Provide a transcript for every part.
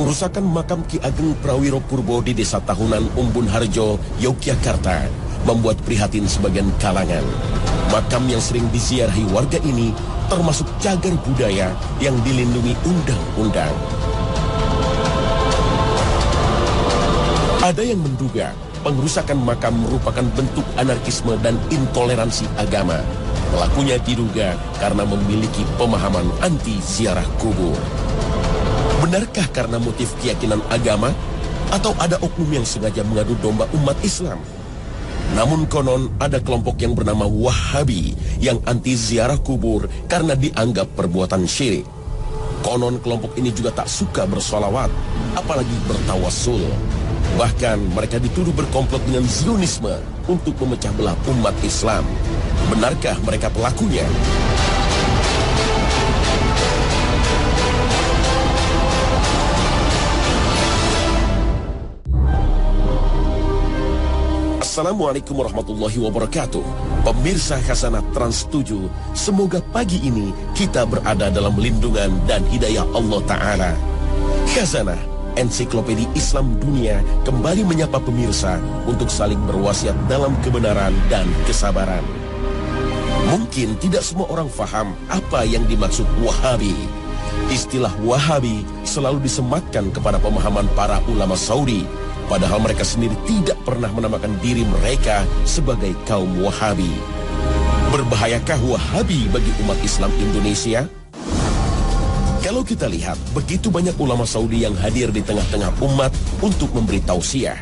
Pengerusakan makam Ki Ageng Prawiro Purbo di Desa Tahunan Umbun Harjo, Yogyakarta membuat prihatin sebagian kalangan. Makam yang sering diziarahi warga ini termasuk cagar budaya yang dilindungi undang-undang. Ada yang menduga pengerusakan makam merupakan bentuk anarkisme dan intoleransi agama. Pelakunya diduga karena memiliki pemahaman anti ziarah kubur. Benarkah karena motif keyakinan agama atau ada oknum yang sengaja mengadu domba umat Islam? Namun konon ada kelompok yang bernama Wahabi yang anti ziarah kubur karena dianggap perbuatan syirik. Konon kelompok ini juga tak suka bersolawat, apalagi bertawassul. Bahkan mereka dituduh berkomplot dengan Zionisme untuk memecah belah umat Islam. Benarkah mereka pelakunya? Assalamualaikum warahmatullahi wabarakatuh. Pemirsa Khazanah Trans 7, semoga pagi ini kita berada dalam lindungan dan hidayah Allah Ta'ala. Khazanah, ensiklopedia Islam dunia, kembali menyapa pemirsa untuk saling berwasiat dalam kebenaran dan kesabaran. Mungkin tidak semua orang faham apa yang dimaksud Wahabi. Istilah Wahabi selalu disematkan kepada pemahaman para ulama Saudi, padahal mereka sendiri tidak pernah menamakan diri mereka sebagai kaum Wahabi. Berbahayakah Wahabi bagi umat Islam Indonesia? Kalau kita lihat, begitu banyak ulama Saudi yang hadir di tengah-tengah umat untuk memberi tausiah.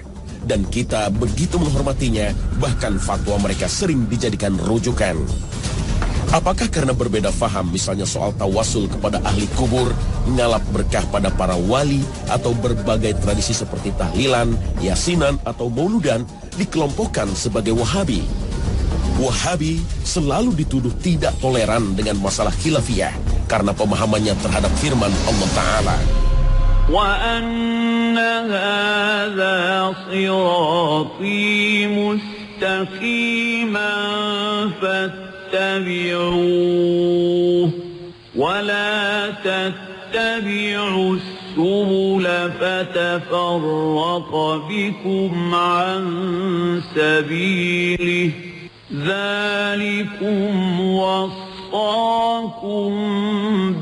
Dan kita begitu menghormatinya, bahkan fatwa mereka sering dijadikan rujukan. Apakah karena berbeda faham, misalnya soal tawasul kepada ahli kubur, ngalap berkah pada para wali, atau berbagai tradisi seperti tahlilan, yasinan, atau mauludan, dikelompokkan sebagai Wahabi? Wahabi selalu dituduh tidak toleran dengan masalah khilafiyah karena pemahamannya terhadap firman Allah Ta'ala. وَأَنَّ هَذَا صِرَاطِي مُسْتَقِيمًا فَاتَّبِعُوهُ وَلَا تَتَّبِعُوا السُّبُلَ فَتَفَرَّقَ بِكُمْ عَنْ سَبِيلِهِ ذَلِكُمْ وَصَّاكُمْ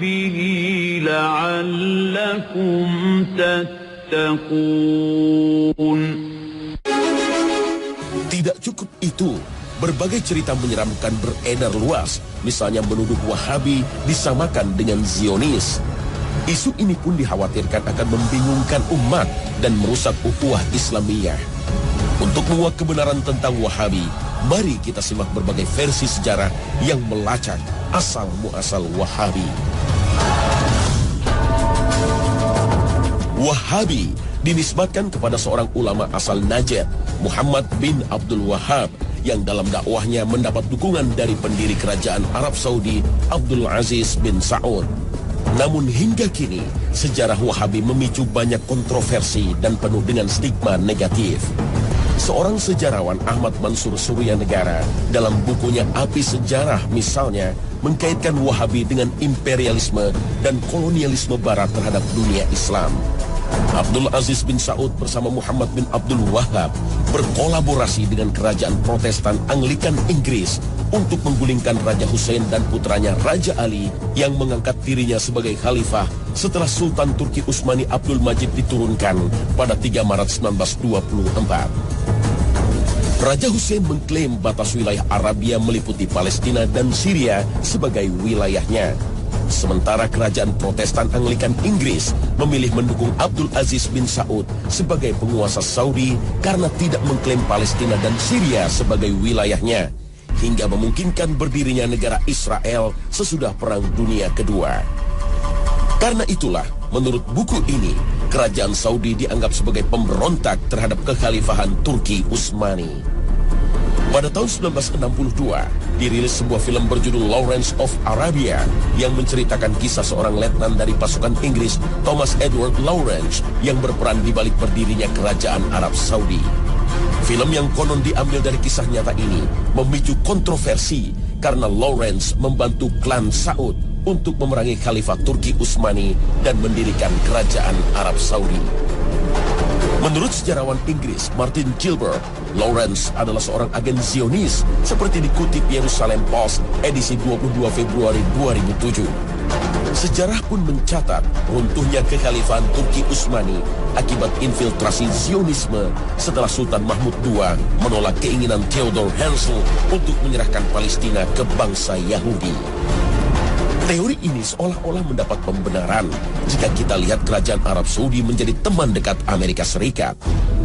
بِهِ لَعَلَّكُمْ تَتَّقُونَ. Tidak cukup itu, berbagai cerita menyeramkan beredar luas, misalnya menuduh Wahabi disamakan dengan Zionis. Isu ini pun dikhawatirkan akan membingungkan umat dan merusak ukhuwah Islamiyah. Untuk menguak kebenaran tentang Wahabi, mari kita simak berbagai versi sejarah yang melacak asal-muasal Wahabi. Wahabi dinisbatkan kepada seorang ulama asal Najd, Muhammad bin Abdul Wahhab, yang dalam dakwahnya mendapat dukungan dari pendiri kerajaan Arab Saudi, Abdul Aziz bin Saud. Namun hingga kini, sejarah Wahabi memicu banyak kontroversi dan penuh dengan stigma negatif. Seorang sejarawan, Ahmad Mansur Suryanegara, dalam bukunya Api Sejarah misalnya, mengkaitkan Wahabi dengan imperialisme dan kolonialisme Barat terhadap dunia Islam. Abdul Aziz bin Saud bersama Muhammad bin Abdul Wahhab berkolaborasi dengan kerajaan Protestan Anglikan Inggris untuk menggulingkan Raja Hussein dan putranya Raja Ali yang mengangkat dirinya sebagai khalifah setelah Sultan Turki Utsmani Abdul Majid diturunkan pada 3 Maret 1924. Raja Hussein mengklaim batas wilayah Arabia meliputi Palestina dan Syria sebagai wilayahnya. Sementara kerajaan Protestan Anglikan Inggris memilih mendukung Abdul Aziz bin Saud sebagai penguasa Saudi karena tidak mengklaim Palestina dan Syria sebagai wilayahnya, hingga memungkinkan berdirinya negara Israel sesudah Perang Dunia Kedua. Karena itulah, menurut buku ini, kerajaan Saudi dianggap sebagai pemberontak terhadap kekhalifahan Turki Utsmani. Pada tahun 1962, dirilis sebuah film berjudul Lawrence of Arabia yang menceritakan kisah seorang letnan dari pasukan Inggris, Thomas Edward Lawrence, yang berperan di balik berdirinya kerajaan Arab Saudi. Film yang konon diambil dari kisah nyata ini memicu kontroversi karena Lawrence membantu klan Saud untuk memerangi Khalifah Turki Utsmani dan mendirikan kerajaan Arab Saudi. Menurut sejarawan Inggris Martin Gilbert, Lawrence adalah seorang agen Zionis seperti dikutip Jerusalem Post edisi 22 Februari 2007. Sejarah pun mencatat runtuhnya kekhalifahan Turki Utsmani akibat infiltrasi Zionisme setelah Sultan Mahmud II menolak keinginan Theodor Herzl untuk menyerahkan Palestina ke bangsa Yahudi. Teori ini seolah-olah mendapat pembenaran jika kita lihat kerajaan Arab Saudi menjadi teman dekat Amerika Serikat.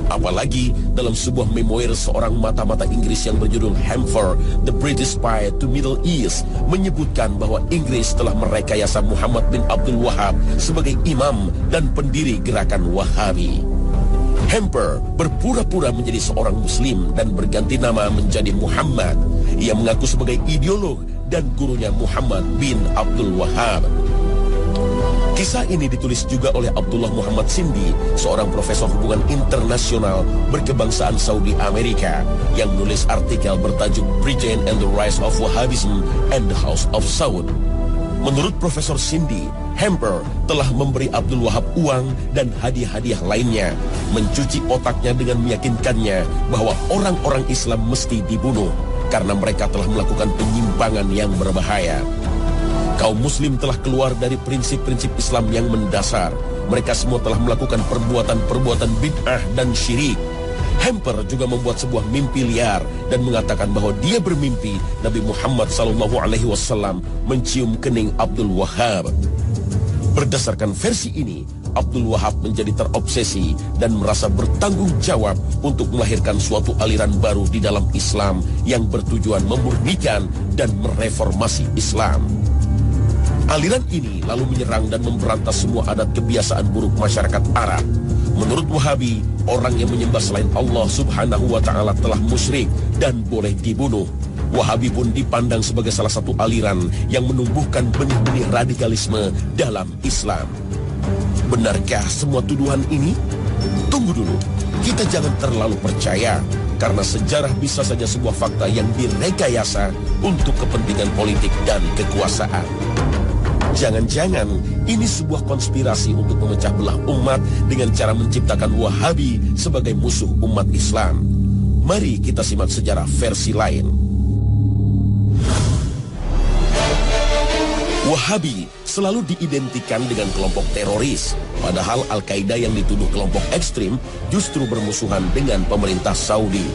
Apalagi dalam sebuah memoir seorang mata-mata Inggris yang berjudul Hamfer, The British Spy to Middle East, menyebutkan bahwa Inggris telah merekayasa Muhammad bin Abdul Wahab sebagai imam dan pendiri gerakan Wahabi. Hamper berpura-pura menjadi seorang Muslim dan berganti nama menjadi Muhammad. Ia mengaku sebagai ideolog dan gurunya Muhammad bin Abdul Wahab. Kisah ini ditulis juga oleh Abdullah Muhammad Sindi, seorang profesor hubungan internasional berkebangsaan Saudi Amerika, yang menulis artikel bertajuk Britain and the Rise of Wahhabism and the House of Saud. Menurut Profesor Sindi, Hamper telah memberi Abdul Wahab uang dan hadiah-hadiah lainnya, mencuci otaknya dengan meyakinkannya bahwa orang-orang Islam mesti dibunuh karena mereka telah melakukan penyimpangan yang berbahaya. Kaum muslim telah keluar dari prinsip-prinsip Islam yang mendasar. Mereka semua telah melakukan perbuatan-perbuatan bid'ah dan syirik. Hamper juga membuat sebuah mimpi liar dan mengatakan bahwa dia bermimpi Nabi Muhammad SAW mencium kening Abdul Wahab. Berdasarkan versi ini, Abdul Wahab menjadi terobsesi dan merasa bertanggung jawab untuk melahirkan suatu aliran baru di dalam Islam yang bertujuan memurnikan dan mereformasi Islam. Aliran ini lalu menyerang dan memberantas semua adat kebiasaan buruk masyarakat Arab. Menurut Wahabi, orang yang menyembah selain Allah Subhanahu wa Ta'ala telah musyrik dan boleh dibunuh. Wahabi pun dipandang sebagai salah satu aliran yang menumbuhkan benih-benih radikalisme dalam Islam. Benarkah semua tuduhan ini? Tunggu dulu, kita jangan terlalu percaya, karena sejarah bisa saja sebuah fakta yang direkayasa untuk kepentingan politik dan kekuasaan. Jangan-jangan ini sebuah konspirasi untuk memecah belah umat dengan cara menciptakan Wahabi sebagai musuh umat Islam. Mari kita simak sejarah versi lain. Wahabi selalu diidentikan dengan kelompok teroris, padahal Al-Qaeda yang dituduh kelompok ekstrim justru bermusuhan dengan pemerintah Saudi.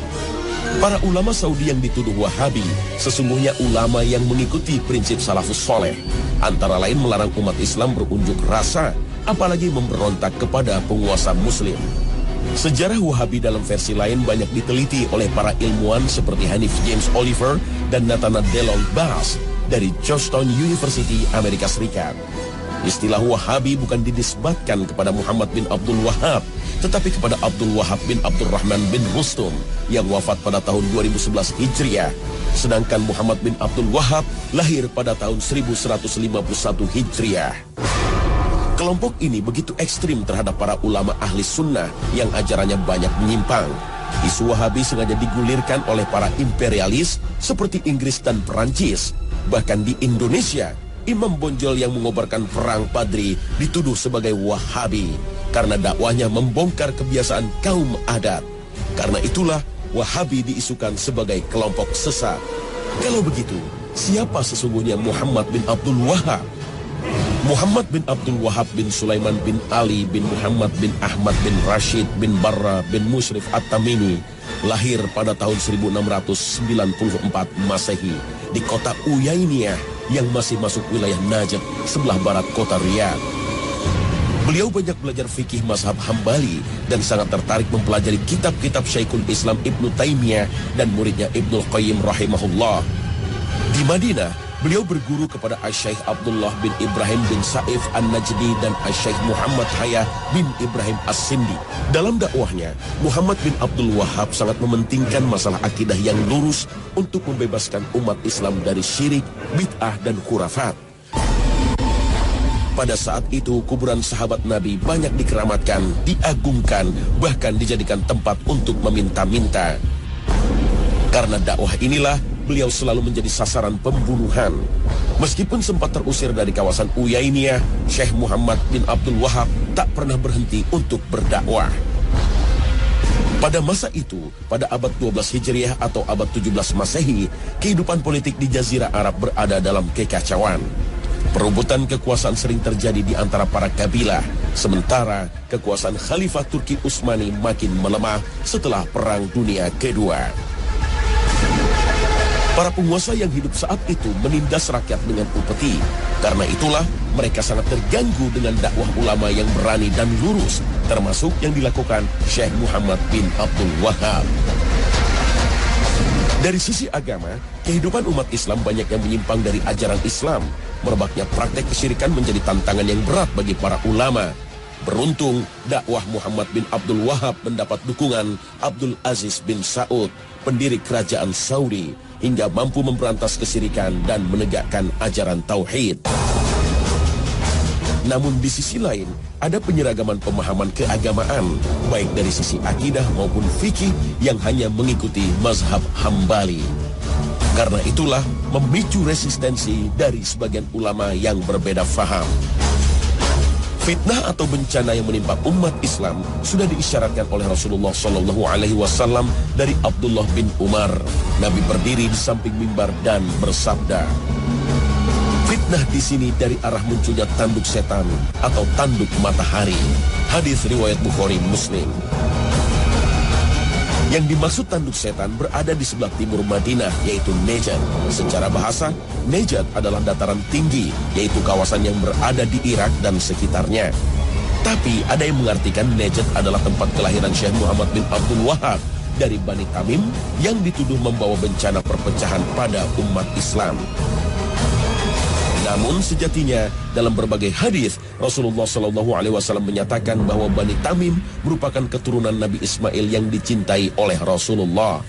Para ulama Saudi yang dituduh Wahabi sesungguhnya ulama yang mengikuti prinsip salafus soleh, antara lain melarang umat Islam berunjuk rasa, apalagi memberontak kepada penguasa muslim. Sejarah Wahabi dalam versi lain banyak diteliti oleh para ilmuwan seperti Hanif James Oliver dan Nathanael Delon Bass dari Georgetown University, Amerika Serikat. Istilah Wahabi bukan dinisbatkan kepada Muhammad bin Abdul Wahab, tetapi kepada Abdul Wahab bin Abdurrahman bin Rustum yang wafat pada tahun 2011 Hijriah. Sedangkan Muhammad bin Abdul Wahab lahir pada tahun 1151 Hijriah. Kelompok ini begitu ekstrim terhadap para ulama ahli sunnah yang ajarannya banyak menyimpang. Isu Wahabi sengaja digulirkan oleh para imperialis seperti Inggris dan Perancis. Bahkan di Indonesia, imam bonjol yang mengobarkan perang Padri dituduh sebagai Wahabi karena dakwahnya membongkar kebiasaan kaum adat. Karena itulah Wahabi diisukan sebagai kelompok sesat. Kalau begitu, siapa sesungguhnya Muhammad bin Abdul Wahab? Muhammad bin Abdul Wahab bin Sulaiman bin Ali bin Muhammad bin Ahmad bin Rashid bin Barra bin Musrif At-Tamimi lahir pada tahun 1694 Masehi di kota Uyainiyah yang masih masuk wilayah Najd sebelah barat kota Riyadh. Beliau banyak belajar fikih mazhab Hambali dan sangat tertarik mempelajari kitab-kitab Syekhul Islam Ibnu Taimiyah dan muridnya Ibnul Qayyim rahimahullah. Di Madinah, beliau berguru kepada Asy-Syaikh Abdullah bin Ibrahim bin Saif An-Najdi dan Asy-Syaikh Muhammad Hayah bin Ibrahim As-Sindi. Dalam dakwahnya, Muhammad bin Abdul Wahab sangat mementingkan masalah akidah yang lurus untuk membebaskan umat Islam dari syirik, bid'ah, dan khurafat. Pada saat itu, kuburan sahabat Nabi banyak dikeramatkan, diagungkan, bahkan dijadikan tempat untuk meminta-minta. Karena dakwah inilah, beliau selalu menjadi sasaran pembunuhan. Meskipun sempat terusir dari kawasan Uyainiyah, Syekh Muhammad bin Abdul Wahab tak pernah berhenti untuk berdakwah. Pada masa itu, pada abad 12 Hijriah atau abad 17 Masehi, kehidupan politik di Jazirah Arab berada dalam kekacauan. Perebutan kekuasaan sering terjadi di antara para kabilah, sementara kekuasaan Khalifah Turki Utsmani makin melemah setelah Perang Dunia Kedua. Para penguasa yang hidup saat itu menindas rakyat dengan upeti. Karena itulah mereka sangat terganggu dengan dakwah ulama yang berani dan lurus, termasuk yang dilakukan Syekh Muhammad bin Abdul Wahab. Dari sisi agama, kehidupan umat Islam banyak yang menyimpang dari ajaran Islam. Merebaknya praktek kesyirikan menjadi tantangan yang berat bagi para ulama. Beruntung, dakwah Muhammad bin Abdul Wahab mendapat dukungan Abdul Aziz bin Saud, pendiri kerajaan Saudi, hingga mampu memberantas kesyirikan dan menegakkan ajaran tauhid. Namun di sisi lain, ada penyeragaman pemahaman keagamaan, baik dari sisi akidah maupun fikih yang hanya mengikuti mazhab Hambali. Karena itulah memicu resistensi dari sebagian ulama yang berbeda faham. Fitnah atau bencana yang menimpa umat Islam sudah diisyaratkan oleh Rasulullah SAW dari Abdullah bin Umar. Nabi berdiri di samping mimbar dan bersabda, fitnah di sini dari arah munculnya tanduk setan atau tanduk matahari. Hadis riwayat Bukhari Muslim. Yang dimaksud tanduk setan berada di sebelah timur Madinah, yaitu Najd. Secara bahasa, Najd adalah dataran tinggi, yaitu kawasan yang berada di Irak dan sekitarnya. Tapi ada yang mengartikan Najd adalah tempat kelahiran Syekh Muhammad bin Abdul Wahab dari Bani Tamim yang dituduh membawa bencana perpecahan pada umat Islam. Namun sejatinya dalam berbagai hadis Rasulullah SAW menyatakan bahwa Bani Tamim merupakan keturunan Nabi Ismail yang dicintai oleh Rasulullah.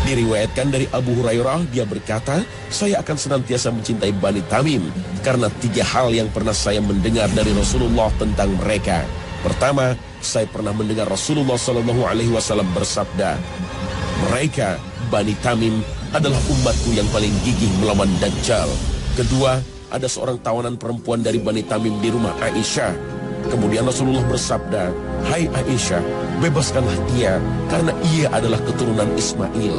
Diriwayatkan dari Abu Hurairah, dia berkata, saya akan senantiasa mencintai Bani Tamim karena 3 hal yang pernah saya mendengar dari Rasulullah tentang mereka. Pertama, saya pernah mendengar Rasulullah SAW bersabda, mereka Bani Tamim adalah umatku yang paling gigih melawan Dajjal. Kedua, ada seorang tawanan perempuan dari Bani Tamim di rumah Aisyah. Kemudian Rasulullah bersabda, hai Aisyah, bebaskanlah dia karena ia adalah keturunan Ismail.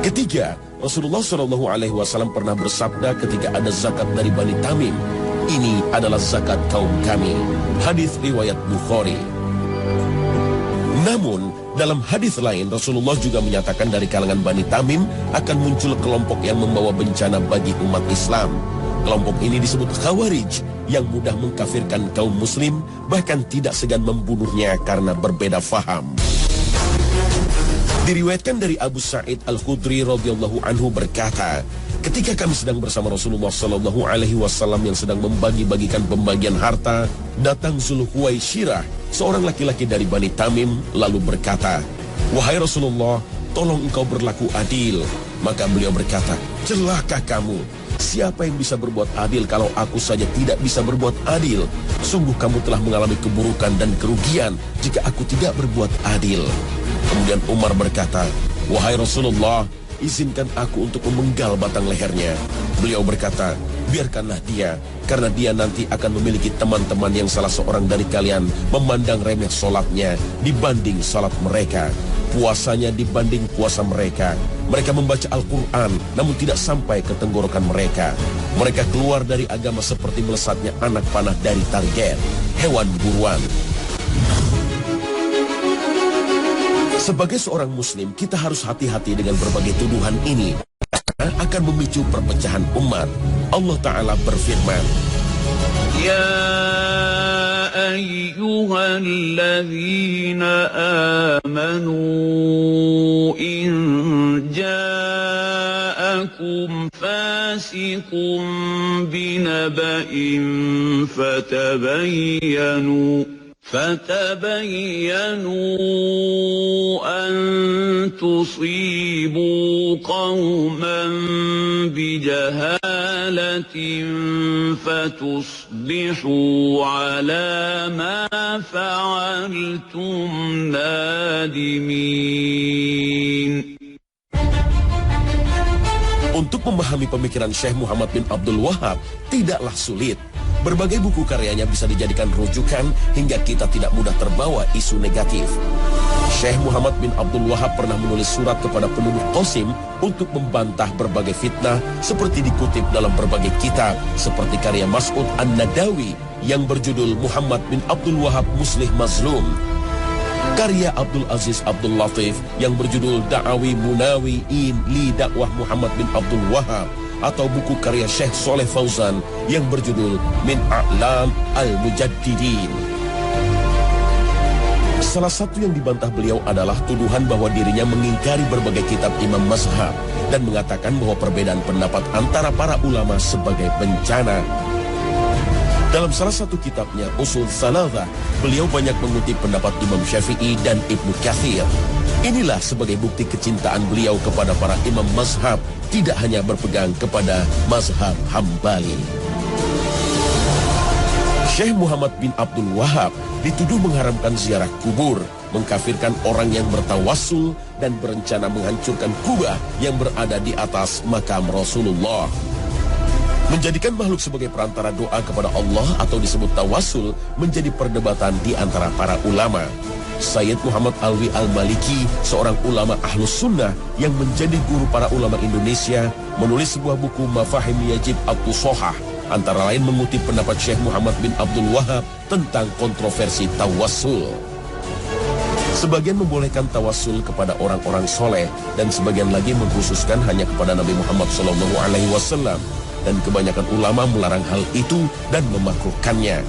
Ketiga, Rasulullah SAW pernah bersabda ketika ada zakat dari Bani Tamim, ini adalah zakat kaum kami. Hadis riwayat Bukhari. Namun, dalam hadis lain, Rasulullah juga menyatakan dari kalangan Bani Tamim akan muncul kelompok yang membawa bencana bagi umat Islam. Kelompok ini disebut Khawarij, yang mudah mengkafirkan kaum muslim, bahkan tidak segan membunuhnya karena berbeda faham. Diriwayatkan dari Abu Sa'id Al-Khudri radhiyallahu anhu berkata, ketika kami sedang bersama Rasulullah SAW yang sedang membagi-bagikan pembagian harta, datang Zulhuwaisyrah, seorang laki-laki dari Bani Tamim, lalu berkata, wahai Rasulullah, tolong engkau berlaku adil. Maka beliau berkata, celaka kamu. Siapa yang bisa berbuat adil kalau aku saja tidak bisa berbuat adil? Sungguh kamu telah mengalami keburukan dan kerugian jika aku tidak berbuat adil. Kemudian Umar berkata, wahai Rasulullah, izinkan aku untuk memenggal batang lehernya. Beliau berkata, biarkanlah dia, karena dia nanti akan memiliki teman-teman yang salah seorang dari kalian memandang remeh sholatnya dibanding sholat mereka, puasanya dibanding puasa mereka. Mereka membaca Al-Quran, namun tidak sampai ke tenggorokan mereka. Mereka keluar dari agama seperti melesatnya anak panah dari target, hewan buruan. Sebagai seorang muslim, kita harus hati-hati dengan berbagai tuduhan ini, karena akan memicu perpecahan umat. Allah Ta'ala berfirman, Ya ayyuhalladzina amanu in ja'akum fasiqun binaba'in فتبينوا أن تصيبوا قوما بجهالة فتصبحوا على ما فعلتم نادمين. Untuk memahami pemikiran Syekh Muhammad bin Abdul Wahab tidaklah sulit. Berbagai buku karyanya bisa dijadikan rujukan hingga kita tidak mudah terbawa isu negatif. Syekh Muhammad bin Abdul Wahab pernah menulis surat kepada penduduk Qasim untuk membantah berbagai fitnah seperti dikutip dalam berbagai kitab seperti karya Mas'ud An-Nadawi yang berjudul Muhammad bin Abdul Wahab Muslih Mazlum, karya Abdul Aziz Abdul Latif yang berjudul Da'awi Munawi'in li Dakwah Muhammad bin Abdul Wahab, atau buku karya Syekh Soleh Fauzan yang berjudul Min A'lam Al-Mujaddidin. Salah satu yang dibantah beliau adalah tuduhan bahwa dirinya mengingkari berbagai kitab imam mazhab dan mengatakan bahwa perbedaan pendapat antara para ulama sebagai bencana. Dalam salah satu kitabnya, Usul Tsalatsa, beliau banyak mengutip pendapat Imam Syafi'i dan Ibnu Katsir. Inilah sebagai bukti kecintaan beliau kepada para imam mazhab, tidak hanya berpegang kepada mazhab Hambali. Syekh Muhammad bin Abdul Wahab dituduh mengharamkan ziarah kubur, mengkafirkan orang yang bertawassul, dan berencana menghancurkan kubah yang berada di atas makam Rasulullah. Menjadikan makhluk sebagai perantara doa kepada Allah atau disebut tawassul menjadi perdebatan di antara para ulama. Sayyid Muhammad Alwi Al-Maliki, seorang ulama Ahlus Sunnah yang menjadi guru para ulama Indonesia, menulis sebuah buku Mafahim Yajib At-Tusohah, antara lain mengutip pendapat Syekh Muhammad bin Abdul Wahab tentang kontroversi tawassul. Sebagian membolehkan tawassul kepada orang-orang soleh, dan sebagian lagi mengkhususkan hanya kepada Nabi Muhammad SAW. Dan kebanyakan ulama melarang hal itu dan memakruhkannya.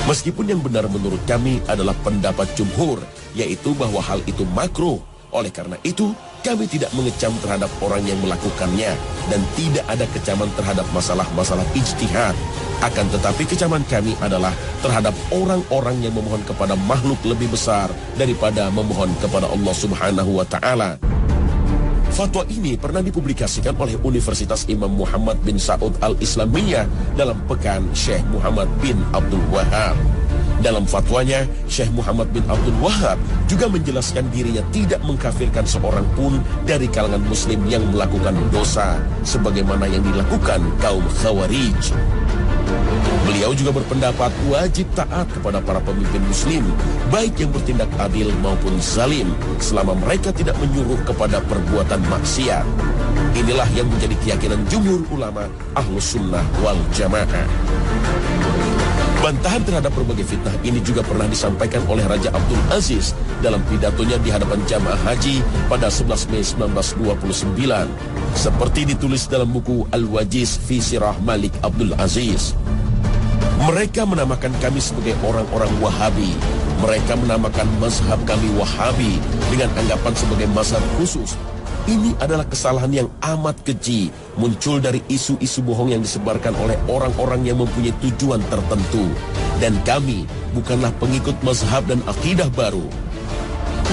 Meskipun yang benar menurut kami adalah pendapat jumhur, yaitu bahwa hal itu makruh. Oleh karena itu, kami tidak mengecam terhadap orang yang melakukannya, dan tidak ada kecaman terhadap masalah-masalah ijtihad. Akan tetapi kecaman kami adalah terhadap orang-orang yang memohon kepada makhluk lebih besar daripada memohon kepada Allah Subhanahu wa Ta'ala. Fatwa ini pernah dipublikasikan oleh Universitas Imam Muhammad bin Saud Al-Islamiyah dalam Pekan Syekh Muhammad bin Abdul Wahab. Dalam fatwanya, Syekh Muhammad bin Abdul Wahab juga menjelaskan dirinya tidak mengkafirkan seorang pun dari kalangan muslim yang melakukan dosa, sebagaimana yang dilakukan kaum Khawarij. Beliau juga berpendapat wajib taat kepada para pemimpin muslim, baik yang bertindak adil maupun zalim, selama mereka tidak menyuruh kepada perbuatan maksiat. Inilah yang menjadi keyakinan jumhur ulama Ahlus Sunnah wal Jamaah. Bantahan terhadap berbagai fitnah ini juga pernah disampaikan oleh Raja Abdul Aziz dalam pidatonya di hadapan jamaah haji pada 11 Mei 1929. Seperti ditulis dalam buku Al-Wajiz fi Sirah Malik Abdul Aziz. Mereka menamakan kami sebagai orang-orang Wahabi. Mereka menamakan mazhab kami Wahabi dengan anggapan sebagai mazhab khusus. Ini adalah kesalahan yang amat keji, muncul dari isu-isu bohong yang disebarkan oleh orang-orang yang mempunyai tujuan tertentu. Dan kami bukanlah pengikut mazhab dan akidah baru.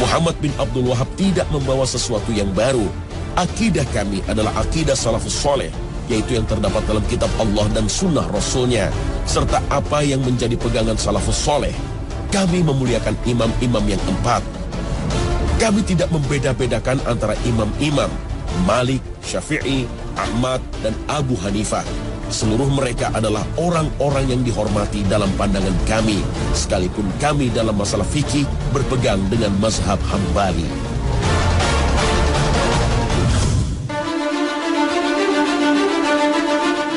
Muhammad bin Abdul Wahab tidak membawa sesuatu yang baru. Akidah kami adalah akidah salafus soleh, yaitu yang terdapat dalam kitab Allah dan sunnah Rasulnya, serta apa yang menjadi pegangan salafus soleh. Kami memuliakan imam-imam yang empat. Kami tidak membeda-bedakan antara imam-imam Malik, Syafi'i, Ahmad, dan Abu Hanifah. Seluruh mereka adalah orang-orang yang dihormati dalam pandangan kami, sekalipun kami dalam masalah fikih berpegang dengan mazhab Hambali.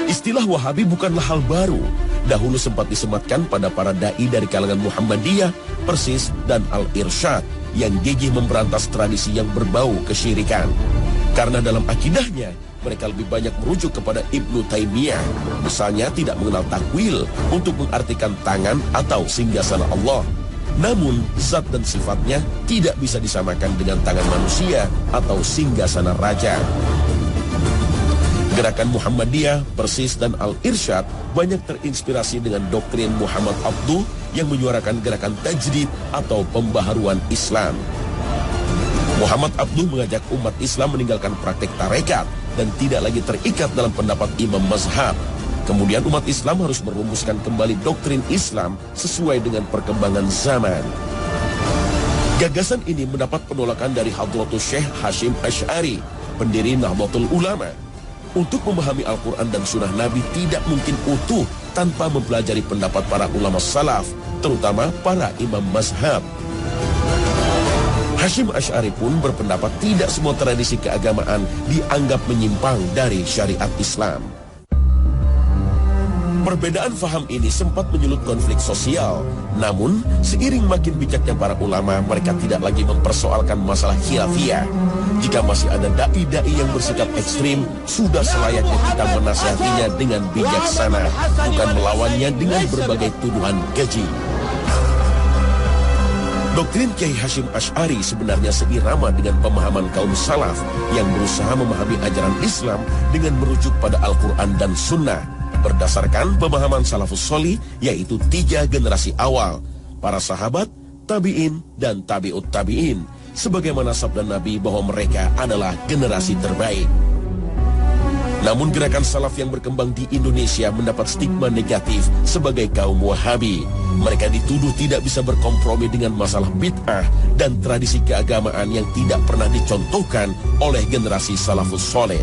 Istilah Wahabi bukanlah hal baru. Dahulu sempat disematkan pada para da'i dari kalangan Muhammadiyah, Persis, dan Al-Irsyad yang gigih memberantas tradisi yang berbau kesyirikan. Karena dalam akidahnya, mereka lebih banyak merujuk kepada Ibnu Taimiyah. Misalnya tidak mengenal takwil untuk mengartikan tangan atau singgasana Allah. Namun, zat dan sifatnya tidak bisa disamakan dengan tangan manusia atau singgasana raja. Gerakan Muhammadiyah, Persis, dan Al-Irsyad banyak terinspirasi dengan doktrin Muhammad Abduh yang menyuarakan gerakan tajdid atau pembaharuan Islam. Muhammad Abduh mengajak umat Islam meninggalkan praktek tarekat dan tidak lagi terikat dalam pendapat imam mazhab. Kemudian umat Islam harus merumuskan kembali doktrin Islam sesuai dengan perkembangan zaman. Gagasan ini mendapat penolakan dari Hadratus Syekh Hashim Asy'ari, pendiri Nahdlatul Ulama. Untuk memahami Al-Quran dan Sunnah Nabi tidak mungkin utuh tanpa mempelajari pendapat para ulama salaf, terutama para imam mazhab. Hasyim Asy'ari pun berpendapat tidak semua tradisi keagamaan dianggap menyimpang dari syariat Islam. Perbedaan faham ini sempat menyulut konflik sosial. Namun, seiring makin bijaknya para ulama, mereka tidak lagi mempersoalkan masalah khilafiyah. Jika masih ada dai-dai yang bersikap ekstrim, sudah selayaknya kita menasihatinya dengan bijaksana, bukan melawannya dengan berbagai tuduhan keji. Doktrin Kiai Hasyim Asy'ari sebenarnya seirama dengan pemahaman kaum salaf yang berusaha memahami ajaran Islam dengan merujuk pada Al-Quran dan Sunnah. Berdasarkan pemahaman salafus sholih, yaitu 3 generasi awal, para sahabat, tabi'in, dan tabi'ut tabi'in, sebagaimana sabda Nabi bahwa mereka adalah generasi terbaik. Namun gerakan salaf yang berkembang di Indonesia mendapat stigma negatif sebagai kaum Wahabi. Mereka dituduh tidak bisa berkompromi dengan masalah bid'ah dan tradisi keagamaan yang tidak pernah dicontohkan oleh generasi salafus sholeh.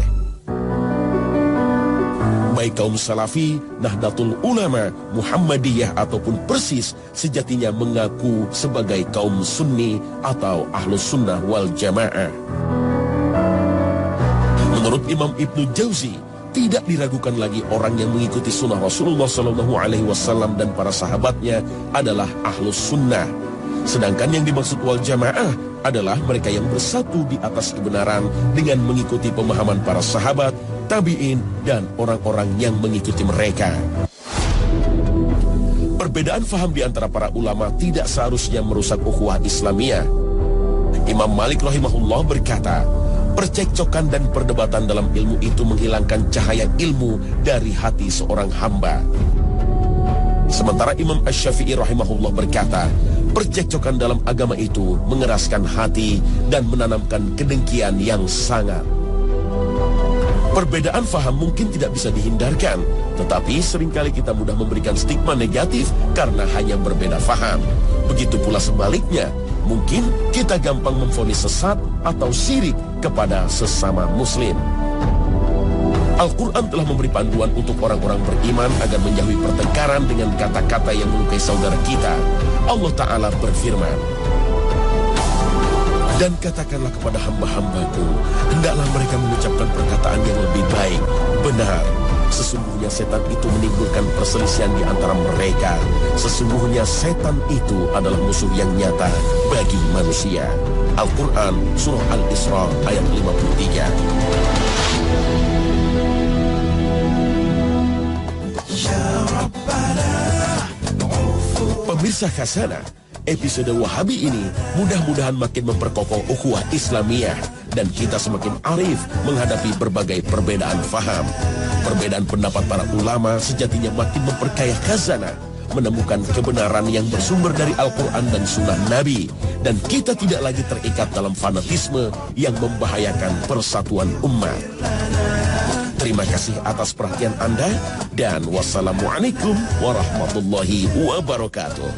Baik kaum Salafi, Nahdlatul Ulama, Muhammadiyah ataupun Persis sejatinya mengaku sebagai kaum Sunni atau Ahlus Sunnah wal Jamaah. Menurut Imam Ibnu Jauzi, tidak diragukan lagi orang yang mengikuti sunnah Rasulullah SAW dan para sahabatnya adalah Ahlus Sunnah. Sedangkan yang dimaksud wal Jamaah adalah mereka yang bersatu di atas kebenaran dengan mengikuti pemahaman para sahabat, tabi'in, dan orang-orang yang mengikuti mereka. Perbedaan faham di antara para ulama tidak seharusnya merusak ukhuwah Islamiyah. Imam Malik rahimahullah berkata, percekcokan dan perdebatan dalam ilmu itu menghilangkan cahaya ilmu dari hati seorang hamba. Sementara Imam Asy-Syafi'i rahimahullah berkata, percekcokan dalam agama itu mengeraskan hati dan menanamkan kedengkian yang sangat. Perbedaan faham mungkin tidak bisa dihindarkan, tetapi seringkali kita mudah memberikan stigma negatif karena hanya berbeda faham. Begitu pula sebaliknya, mungkin kita gampang memvonis sesat atau syirik kepada sesama muslim. Al-Quran telah memberi panduan untuk orang-orang beriman agar menjauhi pertengkaran dengan kata-kata yang melukai saudara kita. Allah Ta'ala berfirman, dan katakanlah kepada hamba-hambaku, hendaklah mereka mengucapkan perkataan yang lebih baik, benar. Sesungguhnya setan itu menimbulkan perselisihan di antara mereka. Sesungguhnya setan itu adalah musuh yang nyata bagi manusia. Al-Quran, Surah Al-Isra, ayat 53. Pemirsa Khazanah, episode Wahabi ini mudah-mudahan makin memperkokoh ukhuwah Islamiyah dan kita semakin arif menghadapi berbagai perbedaan faham. Perbedaan pendapat para ulama sejatinya makin memperkaya Khazanah, menemukan kebenaran yang bersumber dari Al-Quran dan Sunnah Nabi, dan kita tidak lagi terikat dalam fanatisme yang membahayakan persatuan umat. Terima kasih atas perhatian Anda, dan wassalamualaikum warahmatullahi wabarakatuh.